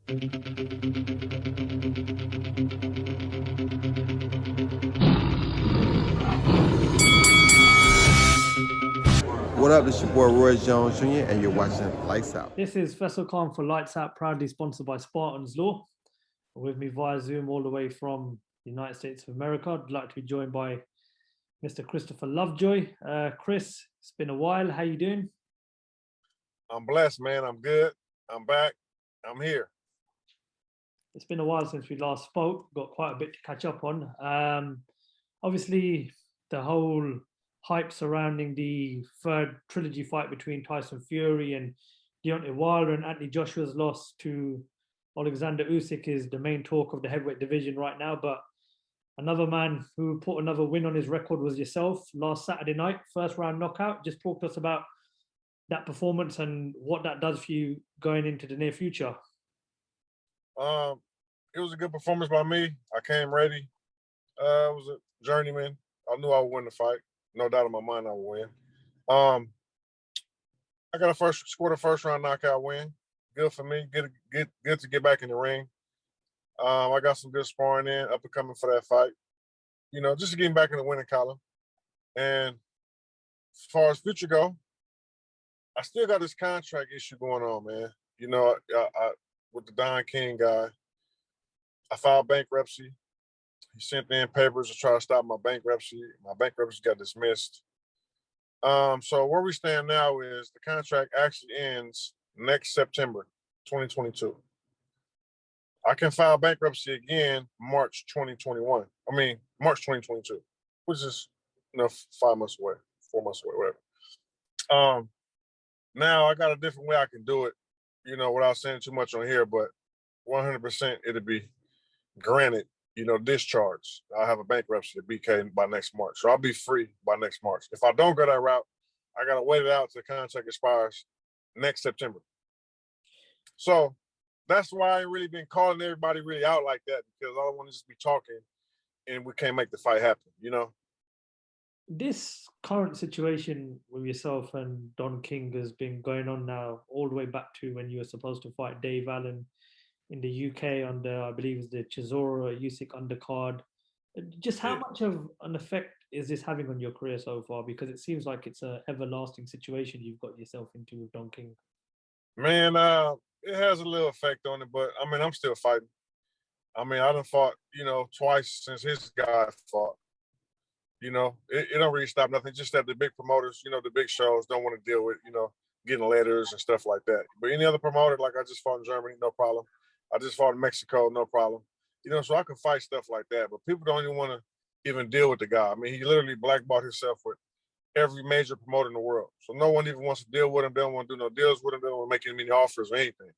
What up, this your boy Roy Jones Jr. and you're watching Lights Out. This is FAISAL Khan for Lights Out, proudly sponsored by Spartans Law. With me via Zoom all the way from the United States of America. I'd like to be joined by Mr. Christopher Lovejoy. Chris, it's been a while. How you doing? I'm blessed, man. I'm good. I'm back. I'm here. It's been a while since we last spoke. Got quite a bit to catch up on. Obviously, the whole hype surrounding the third trilogy fight between Tyson Fury and Deontay Wilder and Anthony Joshua's loss to Alexander Usyk is the main talk of the heavyweight division right now. But another man who put another win on his record was yourself last Saturday night, first round knockout. Just talk to us about that performance and what that does for you going into the near future. It was a good performance by me. I came ready. It was a journeyman. I knew I would win the fight. No doubt in my mind I would win. I got scored a first round knockout win. Good for me. Good to get back in the ring. I got some good sparring in, up and coming for that fight. You know, just getting back in the winning column. And as far as future go, I still got this contract issue going on, man. You know, I with the Don King guy, I filed bankruptcy. He sent in papers to try to stop my bankruptcy. My bankruptcy got dismissed. So where we stand now is the contract actually ends next September, 2022. I can file bankruptcy again March 2021. I mean, March 2022, which is 5 months away, 4 months away, whatever. Now I got a different way I can do it, without saying too much on here, but 100% it'll be granted, discharge. I'll have a bankruptcy at BK by next March. So I'll be free by next March. If I don't go that route, I got to wait it out till the contract expires next September. So that's why I ain't really been calling everybody really out like that, because all I want to just be talking and we can't make the fight happen, This current situation with yourself and Don King has been going on now all the way back to when you were supposed to fight Dave Allen in the UK under, I believe it's the Chisora Usyk undercard. Just how much of an effect is this having on your career so far? Because it seems like it's an everlasting situation you've got yourself into with Don King. Man, it has a little effect on it, but I mean, I'm still fighting. I mean, I done fought, twice since his guy fought. It don't really stop nothing. Just that the big promoters, the big shows don't want to deal with, getting letters and stuff like that. But any other promoter, like I just fought in Germany, no problem. I just fought in Mexico, no problem. So I can fight stuff like that. But people don't even want to even deal with the guy. I mean, he literally blackballed himself with every major promoter in the world. So no one even wants to deal with him. They don't want to do no deals with him. They don't want to make any offers or anything.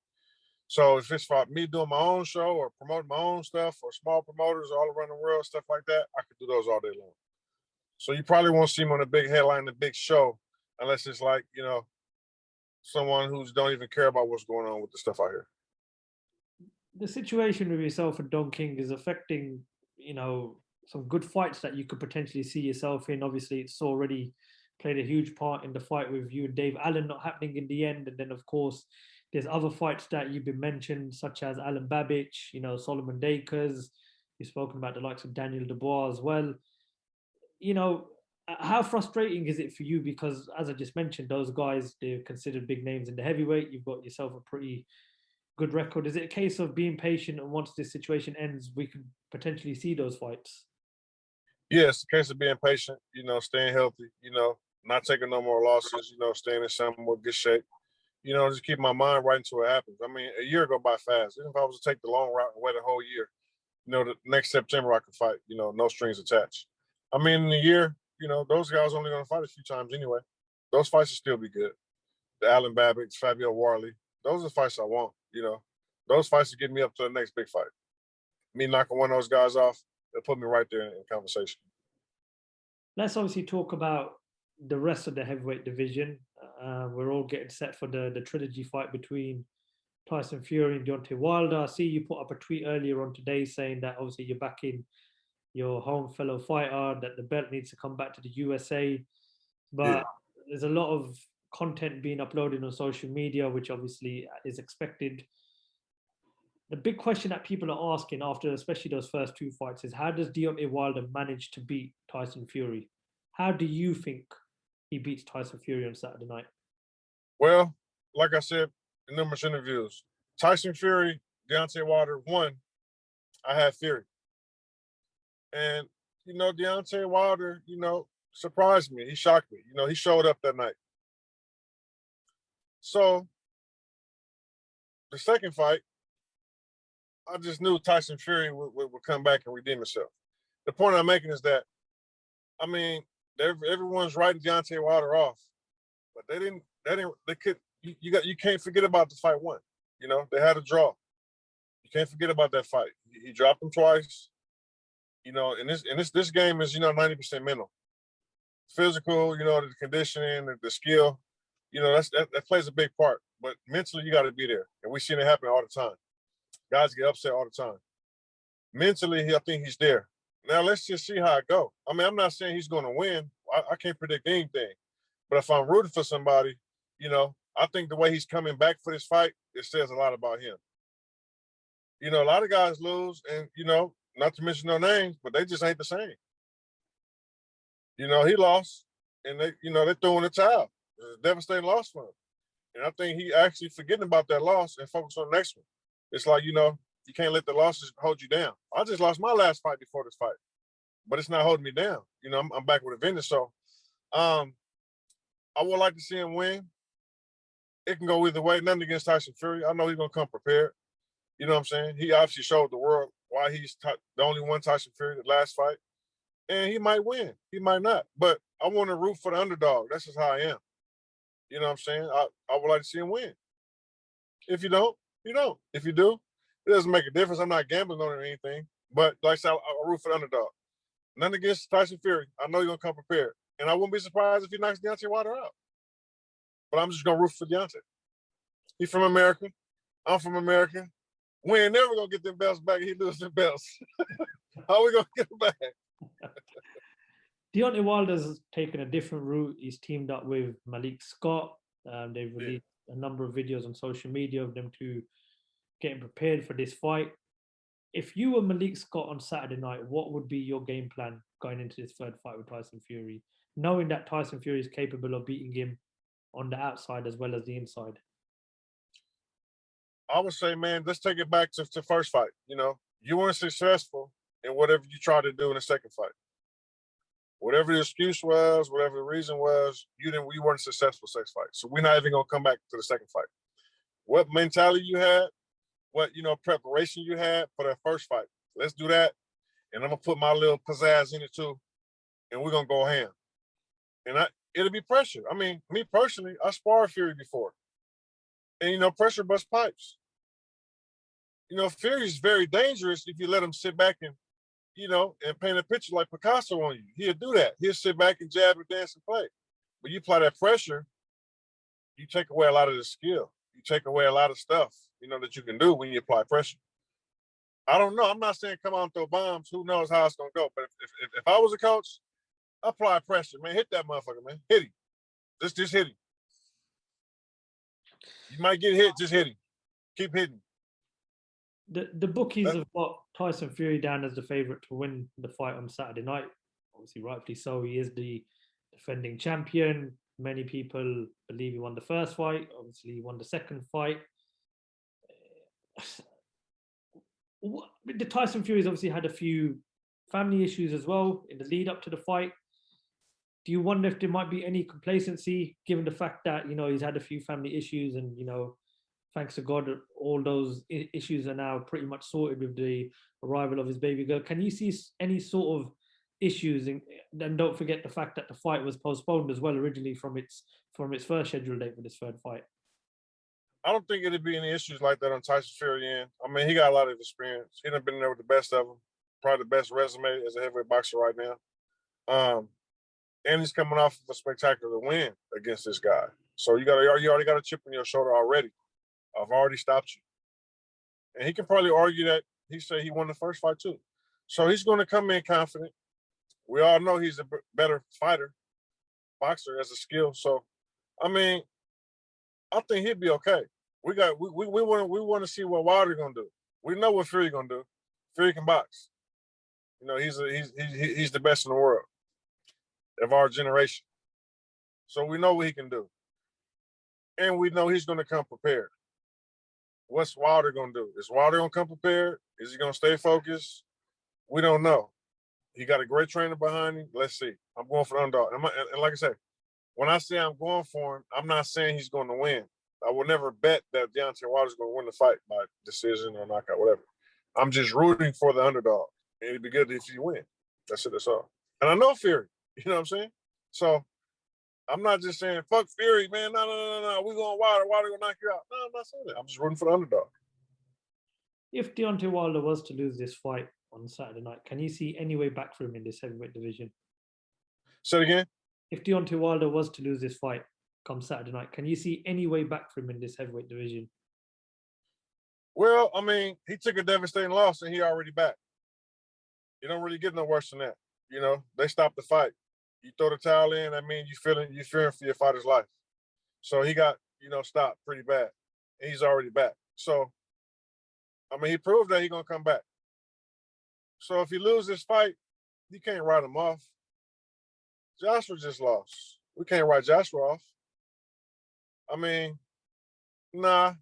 So if it's for me doing my own show or promoting my own stuff or small promoters all around the world, stuff like that, I could do those all day long. So you probably won't see him on the big headline, the big show, unless it's like, someone who don't even care about what's going on with the stuff out here. The situation with yourself and Don King is affecting, some good fights that you could potentially see yourself in. Obviously, it's already played a huge part in the fight with you and Dave Allen not happening in the end. And then, of course, there's other fights that you've been mentioned, such as Alan Babich, Solomon Dakers. You've spoken about the likes of Daniel Dubois as well. How frustrating is it for you? Because as I just mentioned, those guys, they're considered big names in the heavyweight. You've got yourself a pretty good record. Is it a case of being patient and once this situation ends, we could potentially see those fights? Yeah, it's a case of being patient, staying healthy, not taking no more losses, staying in some more good shape, just keep my mind right until it happens. I mean, a year go by fast. Even if I was to take the long route and wait a whole year, the next September I could fight, no strings attached. I mean, in a year, those guys only going to fight a few times anyway. Those fights will still be good. The Alan Babbitt, Fabio Warley, those are the fights I want, Those fights will get me up to the next big fight. Me knocking one of those guys off, they'll put me right there in conversation. Let's obviously talk about the rest of the heavyweight division. We're all getting set for the trilogy fight between Tyson Fury and Deontay Wilder. I see you put up a tweet earlier on today saying that obviously you're backing your home fellow fighter, that the belt needs to come back to the USA. But there's a lot of content being uploaded on social media, which obviously is expected. The big question that people are asking after, especially those first two fights, is how does Deontay Wilder manage to beat Tyson Fury? How do you think he beats Tyson Fury on Saturday night? Well, like I said in numerous interviews, Tyson Fury, Deontay Wilder, one, I had Fury. And, Deontay Wilder, surprised me. He shocked me. He showed up that night. So the second fight, I just knew Tyson Fury would come back and redeem himself. The point I'm making is that, everyone's writing Deontay Wilder off, but you can't forget about the fight one. They had a draw. You can't forget about that fight. He dropped him twice. And this game is 90% mental, physical. The conditioning, the skill. That plays a big part. But mentally, you got to be there, and we've seen it happen all the time. Guys get upset all the time. Mentally, I think he's there. Now let's just see how it goes. I'm not saying he's going to win. I can't predict anything. But if I'm rooting for somebody, I think the way he's coming back for this fight, it says a lot about him. A lot of guys lose, and not to mention no names, but they just ain't the same. He lost, and they threw in the towel. It was a devastating loss for him. And I think he actually forgetting about that loss and focus on the next one. It's like, you can't let the losses hold you down. I just lost my last fight before this fight, but it's not holding me down. I'm back with a vengeance. So I would like to see him win. It can go either way. Nothing against Tyson Fury. I know he's going to come prepared. You know what I'm saying? He obviously showed the world why he's the only one Tyson Fury the last fight. And he might win. He might not. But I want to root for the underdog. That's just how I am. You know what I'm saying? I would like to see him win. If you don't, you don't. If you do, it doesn't make a difference. I'm not gambling on it or anything. But like I said, I root for the underdog. Nothing against Tyson Fury. I know he's going to come prepared. And I wouldn't be surprised if he knocks Deontay Wilder out. But I'm just going to root for Deontay. He's from America. I'm from America. We ain't never going to get them belts back if he loses them belts. How are we going to get them back? Deontay Wilder's taken a different route. He's teamed up with Malik Scott. They've released a number of videos on social media of them two getting prepared for this fight. If you were Malik Scott on Saturday night, what would be your game plan going into this third fight with Tyson Fury, knowing that Tyson Fury is capable of beating him on the outside as well as the inside? I would say, man, let's take it back to first fight. You weren't successful in whatever you tried to do in the second fight. Whatever the excuse was, whatever the reason was, you weren't successful second fight. So we're not even gonna come back to the second fight. What mentality you had, what preparation you had for that first fight. Let's do that. And I'm gonna put my little pizzazz in it too. And we're gonna go ham. And it'll be pressure. Me personally, I sparred Fury before. And pressure busts pipes. Fury's very dangerous if you let him sit back and paint a picture like Picasso on you. He'll do that. He'll sit back and jab and dance and play. But you apply that pressure, you take away a lot of the skill. You take away a lot of stuff, that you can do when you apply pressure. I don't know. I'm not saying come out and throw bombs. Who knows how it's going to go? But if I was a coach, apply pressure, man. Hit that motherfucker, man. Hit him. Just hit him. You might get hit, just hit him. Keep hitting. The bookies have got Tyson Fury down as the favorite to win the fight on Saturday night. Obviously, rightfully so. He is the defending champion. Many people believe he won the first fight. Obviously, he won the second fight. The Tyson Fury's obviously had a few family issues as well in the lead up to the fight. Do you wonder if there might be any complacency given the fact that, he's had a few family issues and, thanks to God, all those issues are now pretty much sorted with the arrival of his baby girl. Can you see any sort of issues? And don't forget the fact that the fight was postponed as well originally from its first scheduled date for this third fight. I don't think it'd be any issues like that on Tyson Fury end. He got a lot of experience. He done been there with the best of them. Probably the best resume as a heavyweight boxer right now. And he's coming off of a spectacular win against this guy. So you already got a chip on your shoulder already. I've already stopped you. And he can probably argue that he said he won the first fight too. So he's going to come in confident. We all know he's a better fighter, boxer as a skill. So, I think he'd be okay. We want to see what Wilder's going to do. We know what Fury gonna do. Fury can box. You know, he's the best in the world of our generation. So we know what he can do. And we know he's gonna come prepared. What's Wilder gonna do? Is Wilder gonna come prepared? Is he gonna stay focused? We don't know. He got a great trainer behind him. Let's see. I'm going for the underdog. And like I said, when I say I'm going for him, I'm not saying he's going to win. I will never bet that Deontay Wilder's going to win the fight by decision or knockout, whatever. I'm just rooting for the underdog. And it'd be good if you win. That's it. That's all. And I know Fury. You know what I'm saying? So I'm not just saying, fuck Fury, man. No. We going Wilder. Wilder going to knock you out. No, I'm not saying that. I'm just rooting for the underdog. If Deontay Wilder was to lose this fight on Saturday night, can you see any way back for him in this heavyweight division? Say it again? If Deontay Wilder was to lose this fight come Saturday night, can you see any way back for him in this heavyweight division? Well, I mean, he took a devastating loss and he already back. You don't really get no worse than that. You know, they stopped the fight. You throw the towel in, I mean, you're fearing for your fighter's life. So he got, stopped pretty bad. And he's already back. So, I mean, he proved that he's going to come back. So if he loses this fight, you can't write him off. Joshua just lost. We can't write Joshua off. I mean, nah.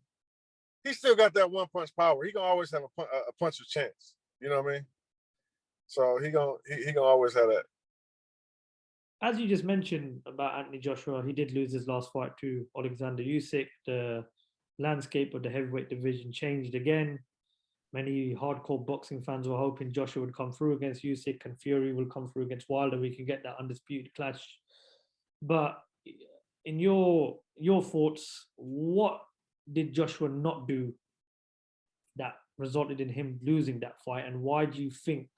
He still got that one-punch power. He gonna always have a puncher's chance. You know what I mean? So he gonna always have that. As you just mentioned about Anthony Joshua, he did lose his last fight to Alexander Usyk. The landscape of the heavyweight division changed again. Many hardcore boxing fans were hoping Joshua would come through against Usyk and Fury will come through against Wilder. We can get that undisputed clash. But in your thoughts, what did Joshua not do that resulted in him losing that fight? And why do you think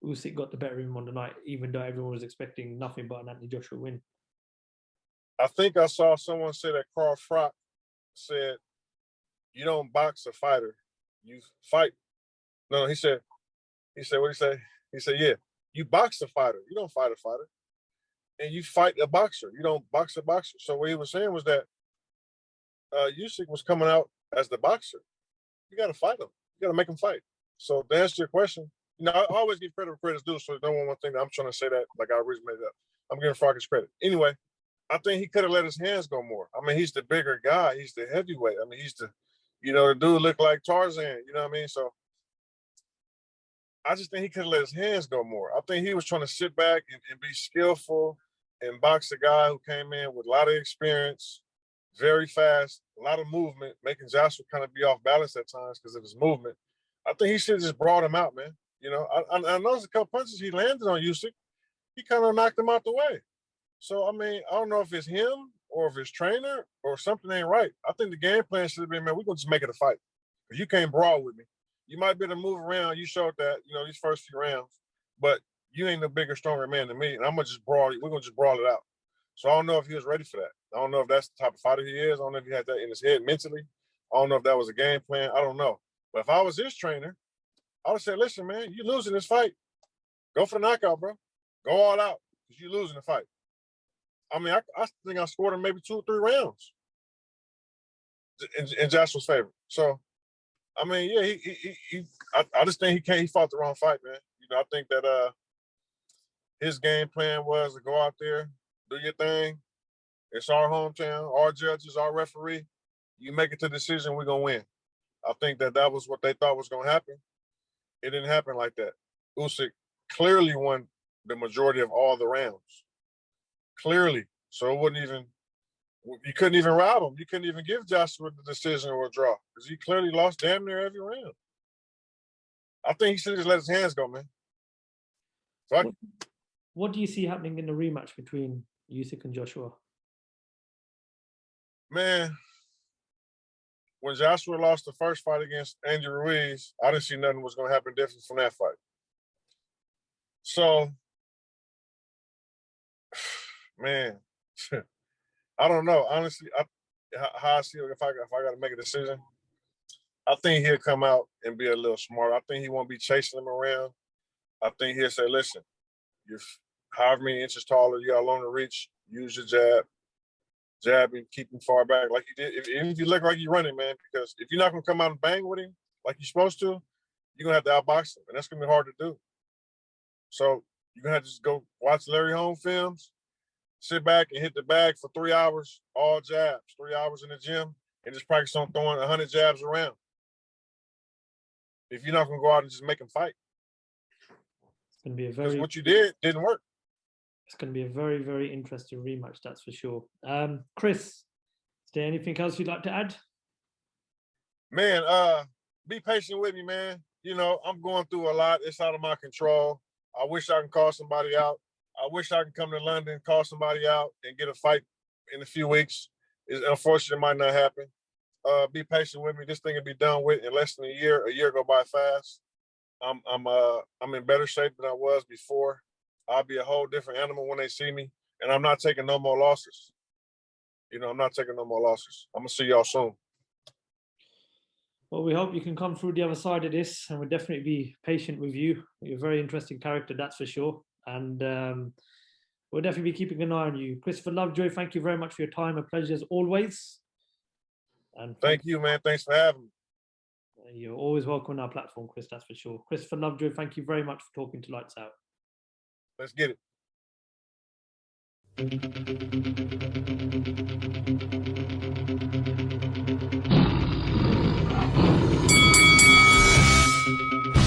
Usyk got the better of him on the night, even though everyone was expecting nothing but an Anthony Joshua win? I think I saw someone say that Carl Froch said, you don't box a fighter, you fight. No, he said, what did he say? He said, yeah, you box a fighter. You don't fight a fighter. And you fight a boxer. You don't box a boxer. So what he was saying was that Usyk was coming out as the boxer. You got to fight him. You got to make him fight. So to answer your question, I always give credit where credit's due. So no one think that I'm trying to say that like I originally made it up. I'm giving Froch his credit. Anyway, I think he could have let his hands go more. I mean, he's the bigger guy. He's the heavyweight. I mean, he's the, the dude look like Tarzan. You know what I mean? So I just think he could have let his hands go more. I think he was trying to sit back and be skillful and box a guy who came in with a lot of experience, very fast, a lot of movement, making Joshua kind of be off balance at times because of his movement. I think he should have just brought him out, man. I noticed a couple punches he landed on Usyk. He kind of knocked him out the way. So, I mean, I don't know if it's him or if it's trainer or something ain't right. I think the game plan should have been, man, we're going to just make it a fight. Because you can't brawl with me. You might be able to move around. You showed that, these first few rounds. But you ain't a bigger, stronger man than me. And I'm going to just brawl. We're going to just brawl it out. So I don't know if he was ready for that. I don't know if that's the type of fighter he is. I don't know if he had that in his head mentally. I don't know if that was a game plan. I don't know. But if I was his trainer, I would say, listen, man, you losing this fight. Go for the knockout, bro. Go all out because you're losing the fight. I mean, I think I scored him maybe 2 or 3 rounds in Joshua's favor. So, I mean, yeah, I just think he fought the wrong fight, man. I think that his game plan was to go out there, do your thing. It's our hometown, our judges, our referee. You make it to the decision, we're going to win. I think that was what they thought was going to happen. It didn't happen like that. Usyk clearly won the majority of all the rounds. Clearly. So it wouldn't even, you couldn't even rob him. You couldn't even give Joshua the decision or a draw because he clearly lost damn near every round. I think he should just let his hands go, man. So what do you see happening in the rematch between Usyk and Joshua? Man, when Joshua lost the first fight against Andy Ruiz, I didn't see nothing was going to happen different from that fight. So, man, I don't know. Honestly, how I see it, if I got to make a decision, I think he'll come out and be a little smarter. I think he won't be chasing him around. I think he'll say, listen, you're however many inches taller, you got longer reach, use your jab and keep him far back like you did. Even if you look like you're running, man, because if you're not going to come out and bang with him, like you're supposed to, you're gonna have to outbox them, and that's gonna be hard to do. So you're gonna have to just go watch Larry Holmes films, sit back and hit the bag for 3 hours, all jabs, 3 hours in the gym, and just practice on throwing 100 jabs around. If you're not gonna go out and just make them fight, It's going to be a because very, what you did didn't work. it's going to be a very, very interesting rematch. That's for sure. Chris, is there anything else you'd like to add? Man, be patient with me, man. You know, I'm going through a lot. It's out of my control. I wish I can call somebody out. I wish I could come to London, call somebody out, and get a fight in a few weeks. Unfortunately, it might not happen. Be patient with me. This thing will be done with in less than a year. A year go by fast. I'm in better shape than I was before. I'll be a whole different animal when they see me, and I'm not taking no more losses. You know, I'm not taking no more losses. I'm gonna see y'all soon. Well, we hope you can come through the other side of this, and we'll definitely be patient with you. You're a very interesting character, that's for sure. And we'll definitely be keeping an eye on you. Christopher Lovejoy, thank you very much for your time. A pleasure as always. And Thank you, man. Thanks for having me. you're always welcome on our platform, Chris, that's for sure. Christopher Lovejoy, thank you very much for talking to Lights Out. Let's get it.